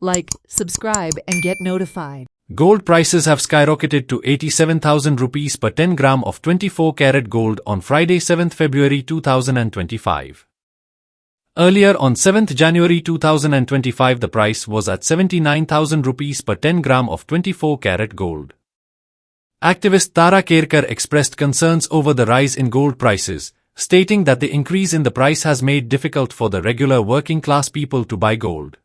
Like, subscribe, and get notified. Gold prices have skyrocketed to 87,000 rupees per 10 gram of 24 karat gold on Friday 7th February 2025. Earlier on 7th January 2025 the price was at 79,000 rupees per 10 gram of 24 karat gold. Activist Tara Kerkar expressed concerns over the rise in gold prices, stating that the increase in the price has made difficult for the regular working class people to buy gold.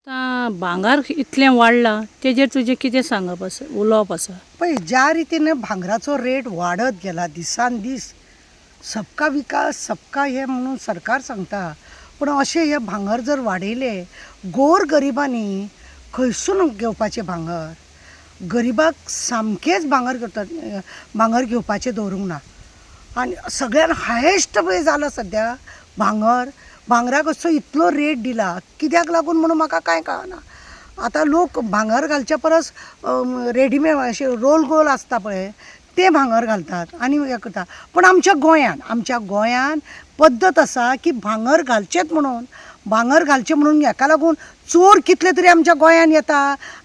भांगार इतलें वाडलां तेजेर तुजें कितें सांगप आसा उलोवप आसा पळय ज्या रितीन भांगराचो रेट वाडत गेला दिसान दीस सबका विकास सबका हे म्हणून सरकार सांगता पण अशें हे भांगर जर वाडयलें गोर गरिबांनी खंयसून घेवपाचें भांगर गरिबाक सामकेंच भांगर घेवपाचें दवरूंक ना आनी सगळ्यान हायेस्ट पळय जाला सद्या भांगराक असो इतलो रेट दिला कित्याक लागून म्हणून म्हाका कांय कळना आतां लोक भांगर घालच्या परस रेडीमेड अशें रोल गोल आसता पळय ते भांगर घालतात आनी हें करता पण आमच्या गोंयान पद्दत आसा की भांगर घालचेंच म्हणून हेका लागून चोर कितले तरी आमच्या गोंयान येता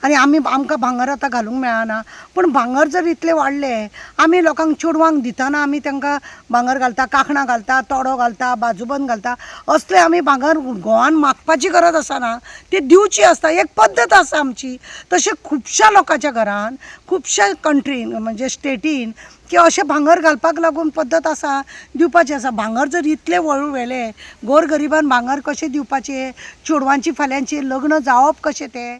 आनी आमकां भांगर आतां घालूंक मेळना पण भांगर जर इतले वाडले आमी लोकांक चेडवांक दितना आमी तांकां भांगर घालता कांकणां घालता तोडो घालता बाजूबंद घालता असले आमी भांगर गोवान मागपाची गरज आसना ती दिवची आसता एक पद्दत आसा आमची तशें खुबश्या लोकांच्या घरान खुबश्या कंट्रीन म्हणजे स्टेटीन की अशें भांगर घालपाक लागून पद्दत आसा दिवपाचें आसा भांगर जर इतले व्हडले गोर गरिबान भांगर कशें दिवपाचें चेडवांची फाल्यांची लग्न जावप कशें तें